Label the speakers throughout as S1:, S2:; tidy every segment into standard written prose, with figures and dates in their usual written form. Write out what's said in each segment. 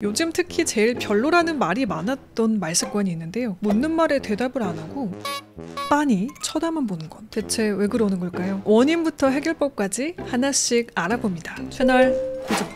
S1: 요즘 특히 제일 별로라는 말이 많았던 말습관이 있는데요. 묻는 말에 대답을 안 하고 빤히 쳐다만 보는 건 대체 왜 그러는 걸까요? 원인부터 해결법까지 하나씩 알아봅니다. 채널 고정!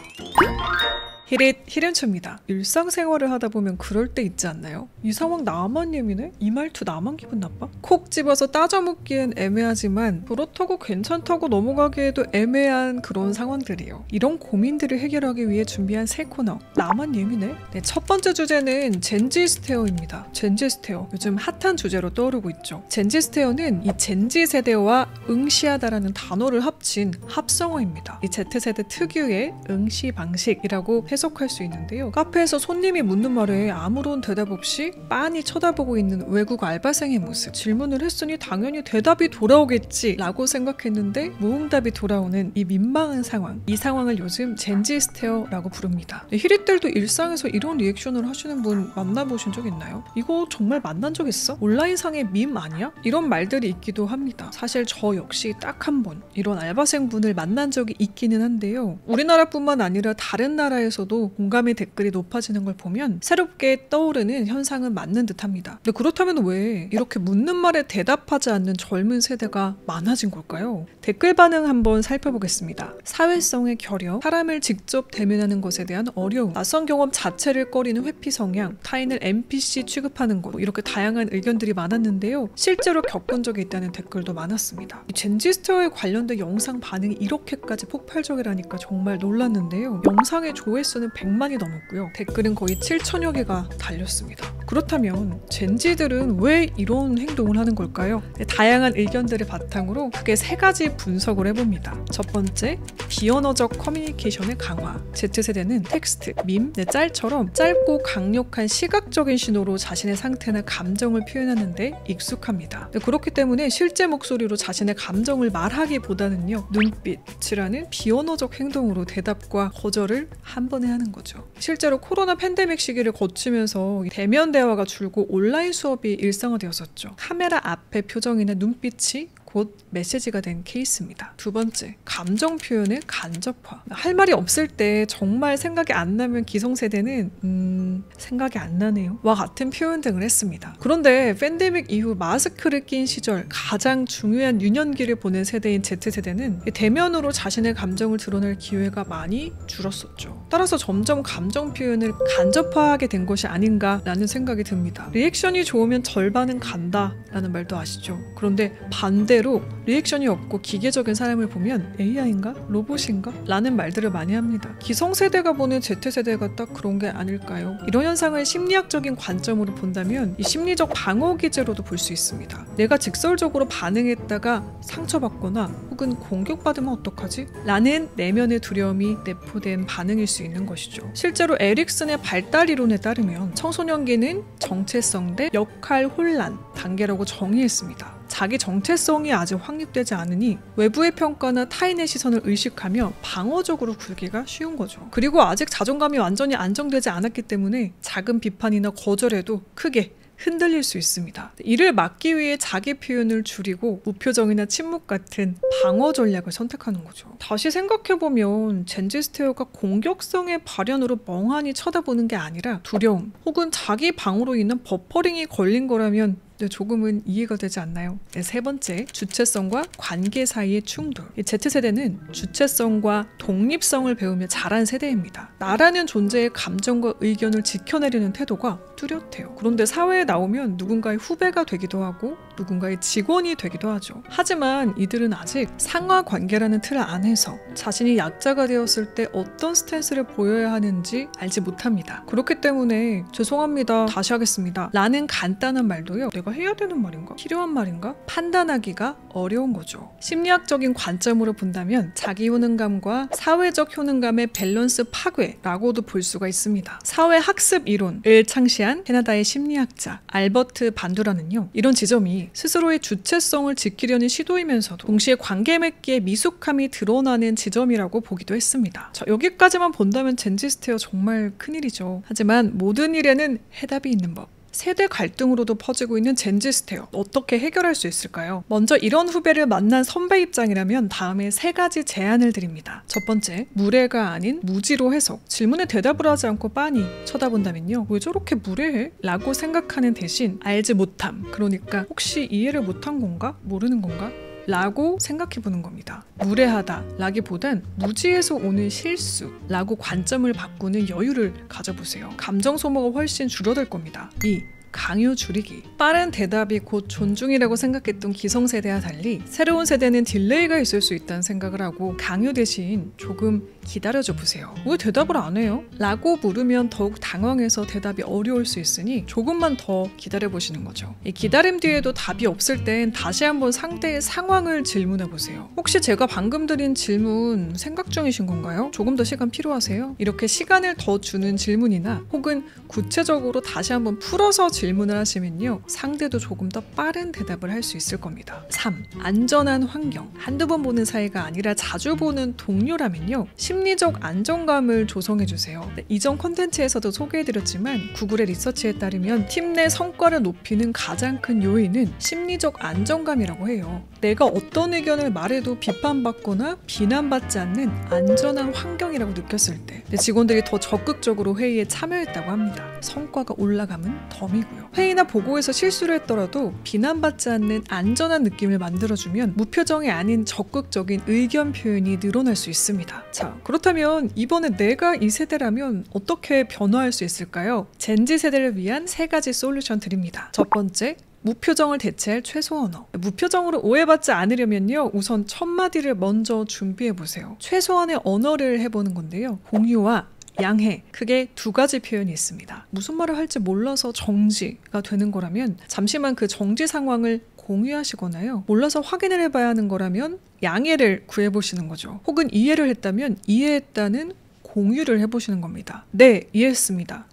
S1: 히렌츠입니다. 일상생활을 하다 보면 그럴 때 있지 않나요? 이 상황 나만 예민해? 이 말투 나만 기분 나빠? 콕 집어서 따져묻기엔 애매하지만 그렇다고 괜찮다고 넘어가기에도 애매한 그런 상황들이에요. 이런 고민들을 해결하기 위해 준비한 새 코너, 나만 예민해? 네, 첫 번째 주제는 젠지 스테어입니다. 젠지 스테어, 요즘 핫한 주제로 떠오르고 있죠. 젠지 스테어는 이 젠지 세대와 응시하다라는 단어를 합친 합성어입니다. 이 Z세대 특유의 응시 방식이라고 해석할 수 있는데요. 카페에서 손님이 묻는 말에 아무런 대답 없이 빤히 쳐다보고 있는 외국 알바생의 모습. 질문을 했으니 당연히 대답이 돌아오겠지 라고 생각했는데 무응답이 돌아오는 이 민망한 상황. 이 상황을 요즘 젠지 스테어라고 부릅니다. 히릿들도 일상에서 이런 리액션을 하시는 분 만나보신 적 있나요? 이거 정말 만난 적 있어? 온라인상의 밈 아니야? 이런 말들이 있기도 합니다. 사실 저 역시 딱 한 번 이런 알바생분을 만난 적이 있기는 한데요. 우리나라뿐만 아니라 다른 나라에서도 공감의 댓글이 높아지는 걸 보면 새롭게 떠오르는 현상은 맞는 듯합니다. 근데 그렇다면 왜 이렇게 묻는 말에 대답하지 않는 젊은 세대가 많아진 걸까요? 댓글 반응 한번 살펴보겠습니다. 사회성의 결여, 사람을 직접 대면하는 것에 대한 어려움, 낯선 경험 자체를 꺼리는 회피 성향, 타인을 NPC 취급하는 것, 이렇게 다양한 의견들이 많았는데요. 실제로 겪은 적이 있다는 댓글도 많았습니다. 젠지 스테어에 관련된 영상 반응이 이렇게까지 폭발적이라니까 정말 놀랐는데요. 영상의 조회수는 100만이 넘었고요. 댓글은 거의 7천여 개가 달렸습니다. 그렇다면 젠지들은 왜 이런 행동을 하는 걸까요? 다양한 의견들을 바탕으로 크게 세 가지 분석을 해봅니다. 첫 번째, 비언어적 커뮤니케이션의 강화. Z세대는 텍스트, 밈, 짤처럼 짧고 강력한 시각적인 신호로 자신의 상태나 감정을 표현하는 데 익숙합니다. 그렇기 때문에 실제 목소리로 자신의 감정을 말하기보다는요, 눈빛이라는 비언어적 행동으로 대답과 거절을 한 번에 하는 거죠. 실제로 코로나 팬데믹 시기를 거치면서 대면 대화가 줄고 온라인 수업이 일상화되었었죠. 카메라 앞의 표정이나 눈빛이 곧 메시지가 된 케이스입니다. 두 번째, 감정 표현의 간접화. 할 말이 없을 때 정말 생각이 안 나면 기성세대는 생각이 안 나네요 와 같은 표현 등을 했습니다. 그런데 팬데믹 이후 마스크를 낀 시절 가장 중요한 유년기를 보낸 세대인 Z세대는 대면으로 자신의 감정을 드러낼 기회가 많이 줄었었죠. 따라서 점점 감정 표현을 간접화하게 된 것이 아닌가라는 생각이 듭니다. 리액션이 좋으면 절반은 간다 라는 말도 아시죠? 그런데 반대로 리액션이 없고 기계적인 사람을 보면 AI인가? 로봇인가? 라는 말들을 많이 합니다. 기성세대가 보는 Z세대가 딱 그런 게 아닐까요? 이런 현상을 심리학적인 관점으로 본다면 이 심리적 방어 기제로도 볼 수 있습니다. 내가 직설적으로 반응했다가 상처받거나 혹은 공격받으면 어떡하지? 라는 내면의 두려움이 내포된 반응일 수 있는 것이죠. 실제로 에릭슨의 발달 이론에 따르면 청소년기는 정체성 대 역할 혼란 단계라고 정의했습니다. 자기 정체성이 아직 확립되지 않으니 외부의 평가나 타인의 시선을 의식하며 방어적으로 굴기가 쉬운 거죠. 그리고 아직 자존감이 완전히 안정되지 않았기 때문에 작은 비판이나 거절에도 크게 흔들릴 수 있습니다. 이를 막기 위해 자기 표현을 줄이고 무표정이나 침묵 같은 방어 전략을 선택하는 거죠. 다시 생각해보면 젠지 스테어가 공격성의 발현으로 멍하니 쳐다보는 게 아니라 두려움 혹은 자기 방어로 인한 버퍼링이 걸린 거라면 조금은 이해가 되지 않나요? 세 번째, 주체성과 관계 사이의 충돌. Z세대는 주체성과 독립성을 배우며 자란 세대입니다. 나라는 존재의 감정과 의견을 지켜내려는 태도가 뚜렷해요. 그런데 사회에 나오면 누군가의 후배가 되기도 하고 누군가의 직원이 되기도 하죠. 하지만 이들은 아직 상하 관계라는 틀 안에서 자신이 약자가 되었을 때 어떤 스탠스를 보여야 하는지 알지 못합니다. 그렇기 때문에 죄송합니다, 다시 하겠습니다 라는 간단한 말도요, 내가 해야 되는 말인가? 필요한 말인가? 판단하기가 어려운 거죠. 심리학적인 관점으로 본다면 자기 효능감과 사회적 효능감의 밸런스 파괴라고도 볼 수가 있습니다. 사회학습 이론을 창시한 캐나다의 심리학자 알버트 반두라는요, 이런 지점이 스스로의 주체성을 지키려는 시도이면서도 동시에 관계 맺기에 미숙함이 드러나는 지점이라고 보기도 했습니다. 자, 여기까지만 본다면 젠지 스테어 정말 큰일이죠. 하지만 모든 일에는 해답이 있는 법. 세대 갈등으로도 퍼지고 있는 젠지 스테어 어떻게 해결할 수 있을까요? 먼저 이런 후배를 만난 선배 입장이라면 다음에 3가지 제안을 드립니다. 첫 번째, 무례가 아닌 무지로 해석. 질문에 대답을 하지 않고 빤히 쳐다본다면요, 왜 저렇게 무례해? 라고 생각하는 대신 알지 못함, 그러니까 혹시 이해를 못한 건가? 모르는 건가? 라고 생각해보는 겁니다. 무례하다 라기보단 무지에서 오는 실수 라고 관점을 바꾸는 여유를 가져보세요. 감정 소모가 훨씬 줄어들 겁니다. 2. 강요 줄이기. 빠른 대답이 곧 존중이라고 생각했던 기성세대와 달리 새로운 세대는 딜레이가 있을 수 있다는 생각을 하고 강요 대신 조금 기다려줘 보세요. 왜 대답을 안 해요? 라고 물으면 더욱 당황해서 대답이 어려울 수 있으니 조금만 더 기다려보시는 거죠. 이 기다림 뒤에도 답이 없을 땐 다시 한번 상대의 상황을 질문해 보세요. 혹시 제가 방금 드린 질문 생각 중이신 건가요? 조금 더 시간 필요하세요? 이렇게 시간을 더 주는 질문이나 혹은 구체적으로 다시 한번 풀어서 질문을 하시면요, 상대도 조금 더 빠른 대답을 할 수 있을 겁니다. 3. 안전한 환경. 한두 번 보는 사이가 아니라 자주 보는 동료라면요, 심리적 안정감을 조성해주세요. 이전 콘텐츠에서도 소개해드렸지만 구글의 리서치에 따르면 팀 내 성과를 높이는 가장 큰 요인은 심리적 안정감이라고 해요. 내가 어떤 의견을 말해도 비판받거나 비난받지 않는 안전한 환경이라고 느꼈을 때 직원들이 더 적극적으로 회의에 참여했다고 합니다. 성과가 올라가면 덤이고요. 회의나 보고에서 실수를 했더라도 비난받지 않는 안전한 느낌을 만들어주면 무표정이 아닌 적극적인 의견 표현이 늘어날 수 있습니다. 자, 그렇다면 이번에 내가 이 세대라면 어떻게 변화할 수 있을까요? 젠지 세대를 위한 3가지 솔루션 드립니다. 첫 번째, 무표정을 대체할 최소 언어. 무표정으로 오해받지 않으려면요, 우선 첫 마디를 먼저 준비해보세요. 최소한의 언어를 해보는 건데요, 공유와 양해, 크게 2가지 표현이 있습니다. 무슨 말을 할지 몰라서 정지가 되는 거라면 잠시만 그 정지 상황을 공유하시거나요, 몰라서 확인을 해봐야 하는 거라면 양해를 구해보시는 거죠. 혹은 이해를 했다면 이해했다는 공유를 해보시는 겁니다. 네, 이해했습니다.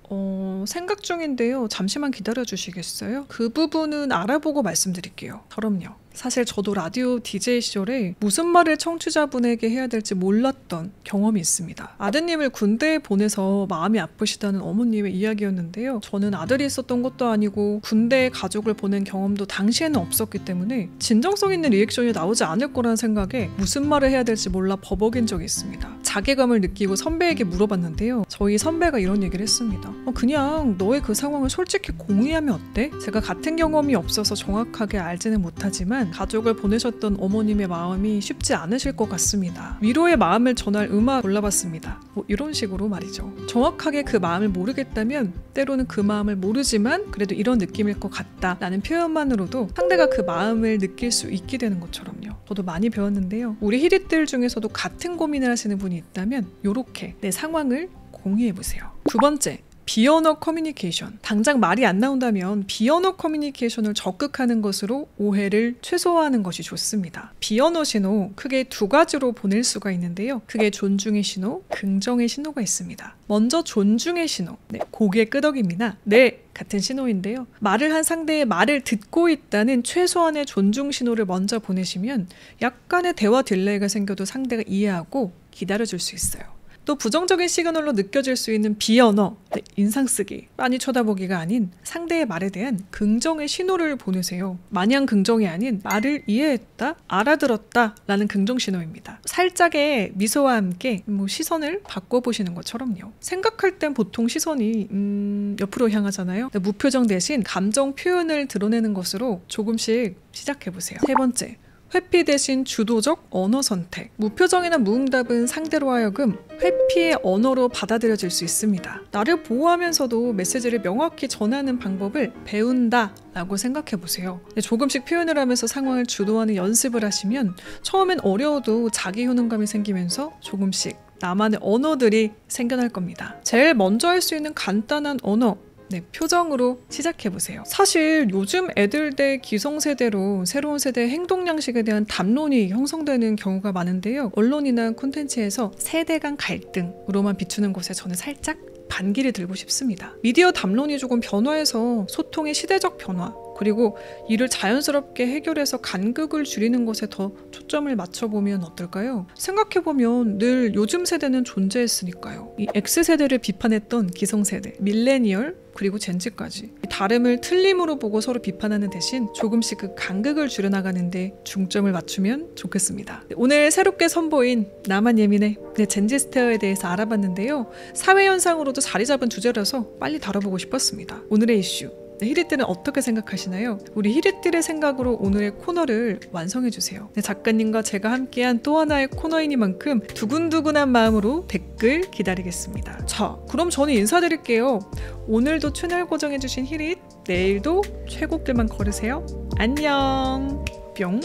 S1: 생각 중인데요, 잠시만 기다려 주시겠어요? 그 부분은 알아보고 말씀드릴게요. 그럼요. 사실 저도 라디오 DJ 시절에 무슨 말을 청취자분에게 해야 될지 몰랐던 경험이 있습니다. 아드님을 군대에 보내서 마음이 아프시다는 어머님의 이야기였는데요, 저는 아들이 있었던 것도 아니고 군대에 가족을 보낸 경험도 당시에는 없었기 때문에 진정성 있는 리액션이 나오지 않을 거라는 생각에 무슨 말을 해야 될지 몰라 버벅인 적이 있습니다. 자괴감을 느끼고 선배에게 물어봤는데요, 저희 선배가 이런 얘기를 했습니다. 그냥 너의 그 상황을 솔직히 공유하면 어때? 제가 같은 경험이 없어서 정확하게 알지는 못하지만 가족을 보내셨던 어머님의 마음이 쉽지 않으실 것 같습니다. 위로의 마음을 전할 음악 골라봤습니다. 이런 식으로 말이죠. 정확하게 그 마음을 모르겠다면 때로는 그 마음을 모르지만 그래도 이런 느낌일 것 같다 라는 표현만으로도 상대가 그 마음을 느낄 수 있게 되는 것처럼요. 저도 많이 배웠는데요, 우리 히릿들 중에서도 같은 고민을 하시는 분이 있다면 이렇게 내 상황을 공유해보세요. 2번째, 비언어 커뮤니케이션. 당장 말이 안 나온다면 비언어 커뮤니케이션을 적극하는 것으로 오해를 최소화하는 것이 좋습니다. 비언어 신호 크게 2가지로 보낼 수가 있는데요, 크게 존중의 신호, 긍정의 신호가 있습니다. 먼저 존중의 신호, 고개 끄덕입니다. 네, 같은 신호인데요, 말을 한 상대의 말을 듣고 있다는 최소한의 존중 신호를 먼저 보내시면 약간의 대화 딜레이가 생겨도 상대가 이해하고 기다려줄 수 있어요. 또 부정적인 시그널로 느껴질 수 있는 비언어, 인상 쓰기, 빤히 쳐다보기가 아닌 상대의 말에 대한 긍정의 신호를 보내세요. 마냥 긍정이 아닌 말을 이해했다, 알아들었다 라는 긍정 신호입니다. 살짝의 미소와 함께 시선을 바꿔보시는 것처럼요. 생각할 땐 보통 시선이 옆으로 향하잖아요. 무표정 대신 감정 표현을 드러내는 것으로 조금씩 시작해보세요. 3번째, 회피 대신 주도적 언어 선택. 무표정이나 무응답은 상대로 하여금 회피의 언어로 받아들여질 수 있습니다. 나를 보호하면서도 메시지를 명확히 전하는 방법을 배운다 라고 생각해보세요. 조금씩 표현을 하면서 상황을 주도하는 연습을 하시면 처음엔 어려워도 자기 효능감이 생기면서 조금씩 나만의 언어들이 생겨날 겁니다. 제일 먼저 할 수 있는 간단한 언어, 표정으로 시작해보세요. 사실 요즘 애들 대 기성세대로 새로운 세대의 행동 양식에 대한 담론이 형성되는 경우가 많은데요, 언론이나 콘텐츠에서 세대 간 갈등으로만 비추는 것에 저는 살짝 반기를 들고 싶습니다. 미디어 담론이 조금 변화해서 소통의 시대적 변화, 그리고 이를 자연스럽게 해결해서 간극을 줄이는 것에 더 초점을 맞춰보면 어떨까요? 생각해보면 늘 요즘 세대는 존재했으니까요. 이 X세대를 비판했던 기성세대, 밀레니얼, 그리고 젠지까지. 다름을 틀림으로 보고 서로 비판하는 대신 조금씩 그 간극을 줄여나가는데 중점을 맞추면 좋겠습니다. 오늘 새롭게 선보인 나만 예민해 젠지 스테어에 대해서 알아봤는데요. 사회현상으로도 자리 잡은 주제라서 빨리 다뤄보고 싶었습니다. 오늘의 이슈, 히리들은 어떻게 생각하시나요? 우리 히리들의 생각으로 오늘의 코너를 완성해주세요. 작가님과 제가 함께한 또 하나의 코너이니만큼 두근두근한 마음으로 댓글 기다리겠습니다. 자, 그럼 저는 인사드릴게요. 오늘도 채널 고정해주신 히릿, 내일도 최고글만 걸으세요. 안녕. 뿅.